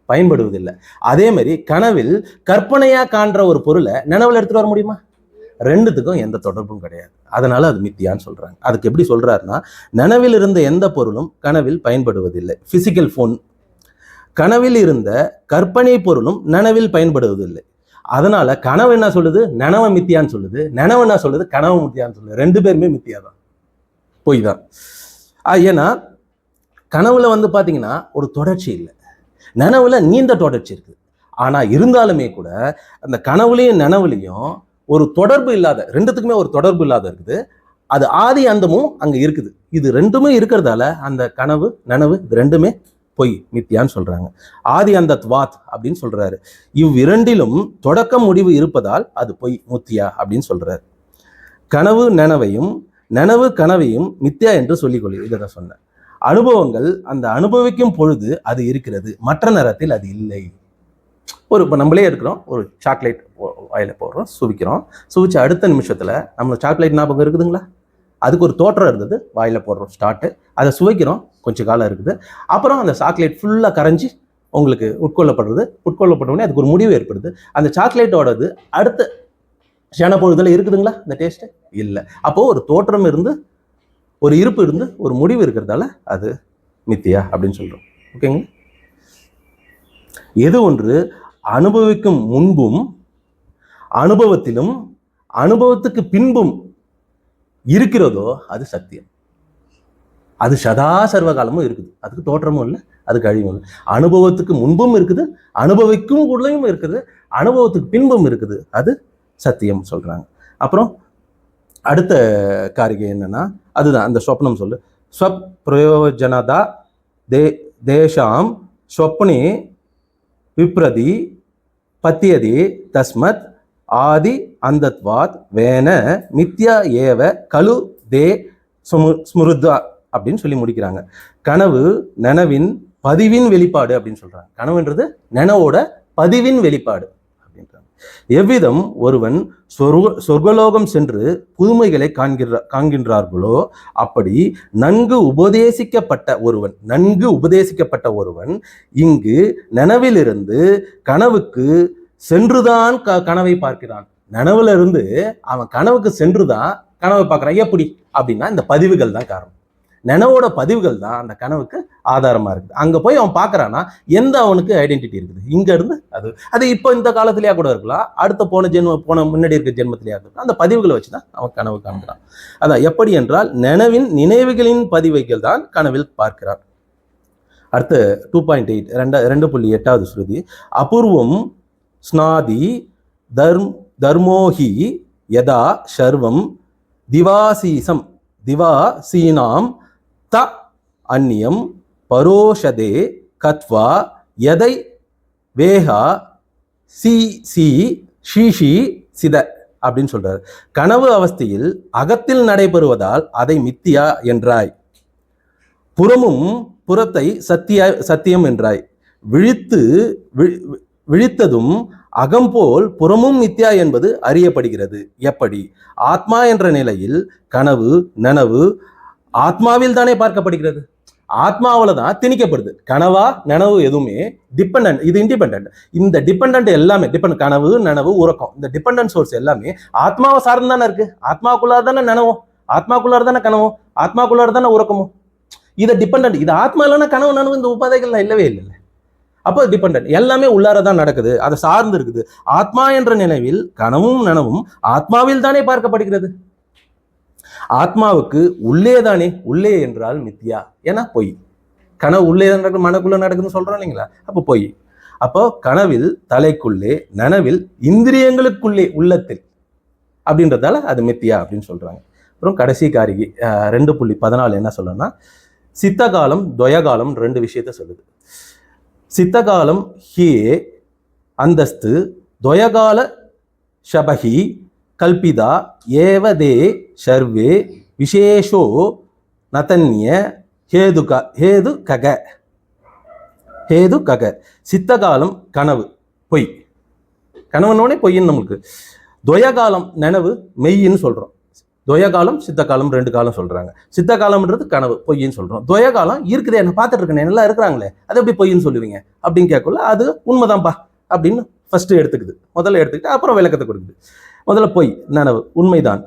பயன்படுவதில்லை. அதே மாதிரி கனவில் கற்பனையா காண்ற ஒரு பொருளை நனவுல எடுத்துட்டு வர முடியுமா? ரெண்டுத்துக்கும் எந்த தொடர்பும் கிடையாது. அதனால அது மித்தியான்னு சொல்றாங்க. அதுக்கு எப்படி சொல்றாருன்னா, நனவில் இருந்த எந்த பொருளும் கனவில் பயன்படுவதில்லை. Physical phone. கனவில் இருந்த கற்பனை பொருளும் நனவில் பயன்படுவதில்லை. அதனால கனவு என்ன சொல்லுது? நனவு மித்தியான்னு சொல்லுது. நனவு என்ன சொல்லுது? கனவு மித்தியான்னு சொல்லுது. 2 பேருமே மித்தியாதான், பொய் தான். ஏன்னா கனவுல பாத்தீங்கன்னா ஒரு தொடர்ச்சி இல்லை, நனவுல நீண்ட தொடர்ச்சி இருக்குது. ஆனா இருந்தாலுமே கூட அந்த கனவுலையும் நனவுலையும் ஒரு தொடர்பு இல்லாத, 2த்துக்குமே ஒரு தொடர்பு இல்லாத இருக்குது. அது ஆதி அந்தமும் அங்க இருக்குது. இது 2மே இருக்கிறதால அந்த கனவு நனவு இது 2மே பொய், மித்தியான்னு சொல்றாங்க. ஆதி அந்த துவாத் அப்படின்னு சொல்றாரு. இவ்விரண்டிலும் தொடக்கம் முடிவு இருப்பதால் அது பொய், முத்தியா அப்படின்னு சொல்றாரு. கனவு நனவையும் நனவு கனவையும் மித்தியா என்று சொல்லிக்கொள்ளு. இதை தான் சொன்னேன். அனுபவங்கள் அந்த அனுபவிக்கும் பொழுது அது இருக்கிறது, மற்ற நேரத்தில் அது இல்லை. இப்போ நம்மளே இருக்கிறோம், ஒரு சாக்லேட் வாயில போடுறோம், சுவிச்ச அடுத்த நிமிஷத்துல நம்ம சாக்லேட் ஞாபகம் இருக்குதுங்களா? அதுக்கு ஒரு தோற்றம் இருந்தது, வாயில போடுறோம், ஸ்டார்ட், அதை சுவைக்கிறோம், கொஞ்சம் காலம் இருக்குது. அப்புறம் அந்த சாக்லேட் ஃபுல்லா கரைஞ்சி உங்களுக்கு உட்கொள்ளப்பட்ட உடனே அதுக்கு ஒரு முடிவு ஏற்படுது. அந்த சாக்லேட்டோடது அடுத்த க்ஷண பொழுதுல இருக்குதுங்களா அந்த டேஸ்ட்? இல்லை. அப்போ ஒரு தோற்றம் இருந்து, ஒரு இருப்பு இருந்து, ஒரு முடிவு இருக்கிறதால அது மித்தியா அப்படின்னு சொல்றோம். ஓகேங்க. எது ஒன்று அனுபவிக்கும் முன்பும் அனுபவத்திலும் அனுபவத்துக்கு பின்பும் இருக்கிறதோ அது சத்தியம். அது சதா சர்வகாலமும் இருக்குது. அதுக்கு தோற்றமும் இல்லை, அதுக்கு அழிவும் இல்லை. அனுபவத்துக்கு முன்பும் இருக்குது, அனுபவிக்கும் உள்ளயும் இருக்குது, அனுபவத்துக்கு பின்பும் இருக்குது, அது சத்தியம் சொல்றாங்க. அப்புறம் அடுத்த காரிகை என்னன்னா, அதுதான் அந்த சொப்னம் சொல்லு. ஸ்வப் பிரயோஜனதா தேஷாம் ஸ்வப்னே விப்ரதி பத்தியதே தஸ்மத் ஆதி அந்தத்வாத் வேன மித்யா ஏவ கலு தே ஸ்மிருதா அப்படின்னு சொல்லி முடிக்கிறாங்க. கனவு நனவின் பதிவின் வெளிப்பாடு அப்படின்னு சொல்றாங்க. கனவுன்றது நனவோட பதிவின் வெளிப்பாடு அப்படின்றாங்க. எவ்விதம் ஒருவன் சொர்க்கலோகம் சென்று புதுமைகளை காண்கின்றார்களோ அப்படி நன்கு உபதேசிக்கப்பட்ட ஒருவன் இங்கு நனவிலிருந்து கனவுக்கு சென்றுதான் கனவை பார்க்கிறான். நனவுல இருந்து அவன் கனவுக்கு சென்றுதான் கனவை பார்க்கிறான். எப்படி அப்படின்னா இந்த பதிவுகள் தான் காரணம். நனவோட பதிவுகள் தான் அந்த கனவுக்கு ஆதாரமா இருக்குது. அங்க போய் அவன் பார்க்கறானா எந்த அவனுக்கு ஐடென்டிட்டி இருக்குது, இங்க இருந்து அது இப்போ இந்த காலத்திலேயே கூட இருக்கலாம், அடுத்த போன முன்னாடி இருக்க ஜென்மத்திலேயே இருக்கலாம். அந்த பதிவுகளை வச்சுதான் அவன் கனவு காண்கிறான். அதான் எப்படி என்றால் நனவின் நினைவுகளின் பதிவுகள் தான் கனவில் பார்க்கிறான். அடுத்த 2.8 2.8வது ஸ்ருதி. அபூர்வம் ஸ்நாதி தர்மோஹி யதா சர்வம் திவாசீனாம் த அந்நியம் பரோஷதே கத்வா யதை வேகா ஷீஷி சித அப்படின்னு சொல்றாரு. கனவு அவஸ்தையில் அகத்தில் நடைபெறுவதால் அதை மித்தியா என்றாய், புறத்தை சத்தியம் என்றாய். விழித்ததும் அகம்போல் புறமும் மித்யா என்பது அறியப்படுகிறது. எப்படி? ஆத்மா என்ற நிலையில் நனவு ஆத்மாவில் தானே பார்க்கப்படுகிறது. ஆத்மாவில தான் திணிக்கப்படுது. கனவா நனவு எதுவுமே டிபெண்டன்ட், இது இண்டிபெண்டன்ட். இந்த டிபெண்டன்ட் எல்லாமே கனவு நனவு உறக்கம், இந்த டிபெண்டன்ட் சோர்ஸ் எல்லாமே ஆத்மாவை சார்ந்து தானே இருக்கு. ஆத்மாக்குள்ளார தானே நனவும், ஆத்மாக்குள்ளார தானே கனவும், ஆத்மாக்குள்ளார தானே உறக்கமும். இதை டிபெண்டன்ட், இது ஆத்மா இல்லைன்னா கனவு நனவு இந்த உபாதைகள்லாம் இல்லவே இல்லை. அப்போ டிபெண்டன்ட் எல்லாமே உள்ளாரதான் நடக்குது, அதை சார்ந்து இருக்குது. ஆத்மா என்ற நினைவில் கனவும் நனவும் ஆத்மாவில் தானே பார்க்கப்படுகிறது. ஆத்மாவுக்கு உள்ளே என்றால் மித்தியா, ஏன்னா பொய். கனவு உள்ளே நடக்குது, மனக்குள்ள நடக்குதுன்னு சொல்றோம் இல்லைங்களா, அப்போ பொய். அப்போ கனவில் தலைக்குள்ளே, நனவில் இந்திரியங்களுக்குள்ளே, உள்ளத்தில் அப்படின்றதால அது மித்தியா அப்படின்னு சொல்றாங்க. அப்புறம் கடைசி காரிகை 2.14 என்ன சொல்லணும்னா, சித்த காலம் துவயகாலம் 2 விஷயத்த சொல்லுது. சித்தகாலம் ஹியே அந்தஸ்து துவயகால ஷபஹி கல்பிதா ஏவதே சர்வே விசேஷோ நதன்ய ஹேது கக. சித்தகாலம் கனவு பொய், கனவுனோடனே பொய்ன்னு நம்மளுக்கு. துவயகாலம் நனவு மெய்ன்னு சொல்றோம். துவயகாலம் சித்தகாலம் 2 காலம் சொல்றாங்க. சித்தகாலம்ன்றது கனவு பொய்ன்னு சொல்றோம். துவயகாலம் இருக்குதே, என்ன பார்த்துட்டு இருக்கேன், நல்லா இருக்கிறாங்களே, அது எப்படி பொய்ன்னு சொல்லுவீங்க அப்படின்னு கேட்கல. அது உண்மைதான்ப்பா அப்படின்னு ஃபர்ஸ்ட் முதல்ல எடுத்துக்கிட்டு அப்புறம் விளக்கத்தை கொடுக்குது. முதல்ல பொய், நனவு உண்மைதான்.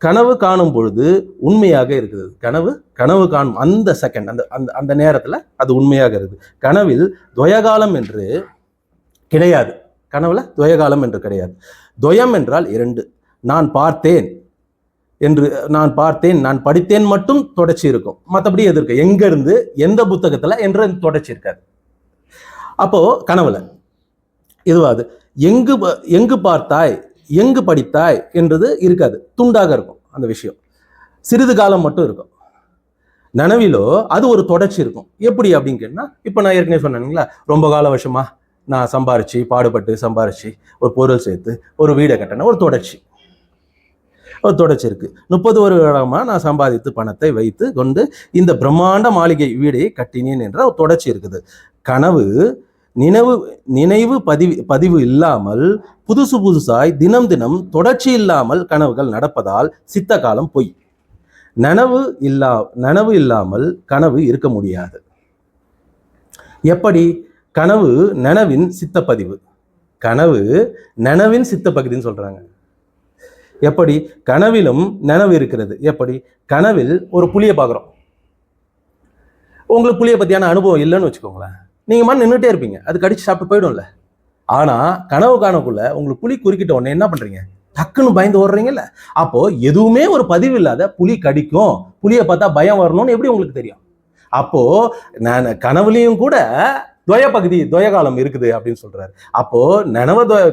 கனவு காணும் பொழுது உண்மையாக இருக்குது. கனவு காணும் அந்த செகண்ட், அந்த நேரத்துல அது உண்மையாக இருக்குது. கனவில் துவயகாலம் என்று கிடையாது. கனவுல துவயகாலம் என்று கிடையாது. துவயம் என்றால் 2. நான் பார்த்தேன், நான் படித்தேன் மட்டும் தொடர்ச்சி இருக்கும். மற்றபடி எது இருக்கு, எங்க இருந்து எந்த புத்தகத்துல என்ற தொடர்ச்சி இருக்காது. அப்போ கனவுல இதுவாது எங்கு பார்த்தாய், எங்கு படித்தாய் என்றது இருக்காது, துண்டாக இருக்கும் அந்த விஷயம். சிறிது காலம் மட்டும் இருக்கும். நனவிலோ அது ஒரு தொடர்ச்சி இருக்கும். எப்படி அப்படின்னு கேட்டா, இப்போ நான் ஏற்கனவே சொன்னேங்களா, ரொம்ப கால வருஷமா நான் பாடுபட்டு சம்பாரிச்சு ஒரு பொருள் சேர்த்து ஒரு வீடை கட்டின ஒரு தொடர்ச்சி இருக்கு. 30 வருடமா நான் சம்பாதித்து பணத்தை வைத்து கொண்டு இந்த பிரம்மாண்ட மாளிகை வீடை கட்டினேன் என்ற ஒரு தொடர்ச்சி இருக்குது. கனவு நினைவு பதிவு இல்லாமல் புதுசாய் தினம் தொடர்ச்சி இல்லாமல் கனவுகள் நடப்பதால் சித்த காலம் பொய். நனவு இல்லாமல் கனவு இருக்க முடியாது. எப்படி? கனவு நனவின் சித்தப்பதிவு. கனவு நனவின் சித்த பகுதின்னு சொல்றாங்க. எப்படி? கனவிலும் நனவு இருக்கிறது. எப்படி? கனவில் ஒரு புலியை பார்க்குறோம். உங்களுக்கு புலியை பத்தியான அனுபவம் இல்லைன்னு வச்சுக்கோங்களேன், நீங்க மண் நின்றுட்டே இருப்பீங்க, அது கடிச்சு சாப்பிட்டு போயிடும்ல. ஆனா கனவு காணக்குள்ள உங்களுக்கு புலி குறுக்கிட்ட உடனே என்ன பண்றீங்க? டக்குன்னு பயந்து ஓடுறீங்கல்ல. அப்போ எதுவுமே ஒரு பதிவு இல்லாத புலி கடிக்கும், புலியை பார்த்தா பயம் வரணும்னு எப்படி உங்களுக்கு தெரியும்? அப்போ நான் கனவுலையும் கூட துவய பகுதி துவயகாலம் இருக்குது அப்படின்னு சொல்றாரு. அப்போ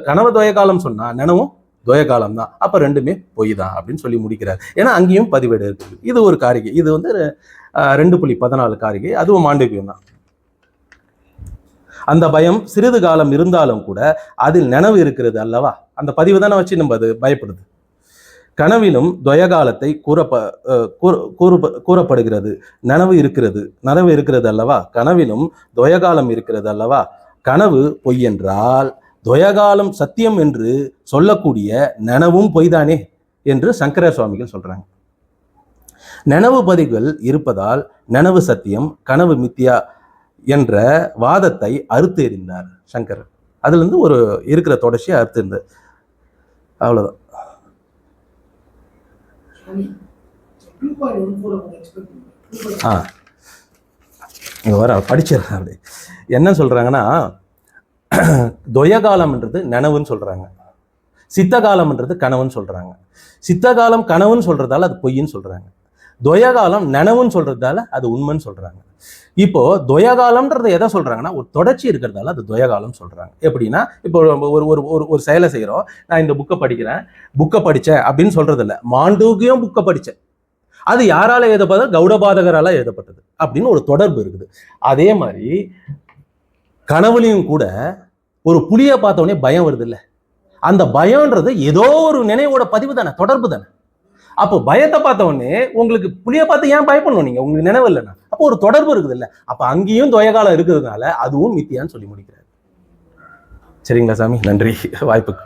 கனவு துவயகாலம் சொன்னா நனவும் துவயகாலம் தான். அப்ப ரெண்டுமே பொய் தான் அப்படின்னு சொல்லி முடிக்கிறார். ஏன்னா அங்கேயும் பதிவேடு இருக்குது. இது ஒரு காரிகை. இது வந்து 2.14 காரிகை. அதுவும் மாண்டவியம் தான். அந்த பயம் சிறிது காலம் இருந்தாலும் கூட அதில் நனவு இருக்கிறது அல்லவா? அந்த பதிவு தானே வச்சு நம்ம அது பயப்படுது. கனவிலும் துவயகாலத்தை கூறப்படுகிறது. நனவு இருக்கிறது அல்லவா? கனவிலும் துவயகாலம் இருக்கிறது அல்லவா? கனவு பொய் என்றால் துவயகாலம் சத்தியம் என்று சொல்லக்கூடிய நனவும் பொய்தானே என்று சங்கர சுவாமிகள் சொல்றாங்க. நனவு பதிவுகள் இருப்பதால் நனவு சத்தியம், கனவு மித்தியா என்ற வாதத்தை அறுத்து எறிந்தார் சங்கரர். அதுல இருந்து ஒரு இருக்கிற தொடர்ச்சியை அறுத்து இருந்தார். அவ்வளவுதான். இங்க வர படிச்சிடறேன். அப்படி என்ன சொல்றாங்கன்னா, துவயகாலம்ன்றது நனவுன்னு சொல்றாங்க, சித்தகாலம்ன்றது கனவுன்னு சொல்றாங்க. சித்தகாலம் கனவுன்னு சொல்றதால அது பொய்ன்னு சொல்றாங்க. துவயகாலம் நனவுன்னு சொல்றதால அது உண்மைன்னு சொல்றாங்க. இப்போ துவயகாலம்ன்றது எதை சொல்றாங்கன்னா, ஒரு தொடர்ச்சி இருக்கிறதால அது துவயகாலம் சொல்றாங்க. எப்படின்னா, இப்போ ஒரு செயலை செய்யறோம். நான் இந்த புக்கை படிச்சேன் அப்படின்னு சொல்றது இல்லை. மாண்டூக்கியம் புக்கை படிச்சேன், அது யாரால எழுதப்பட்டது? கௌடபாதகரால எழுதப்பட்டது அப்படின்னு ஒரு தொடர்பு இருக்குது. அதே மாதிரி கனவுலையும் கூட ஒரு புலியை பார்த்த உடனே பயம் வருது இல்ல, அந்த பயம்ன்றது ஏதோ ஒரு நினைவோட பதிவு தானே, தொடர்பு தானே. அப்போ பயத்தை பார்த்த உடனே உங்களுக்கு புலியை பார்த்து ஏன் பயப்படணும்? நீங்க உங்களுக்கு நினைவு இல்லைன்னா அப்போ ஒரு தொடர்பு இருக்குது இல்ல. அப்ப அங்கேயும் துவயகாலம் இருக்கிறதுனால அதுவும் மித்தியான்னு சொல்லி முடிக்கிறார். சரிங்களா சாமி? நன்றி வாய்ப்புக்கு.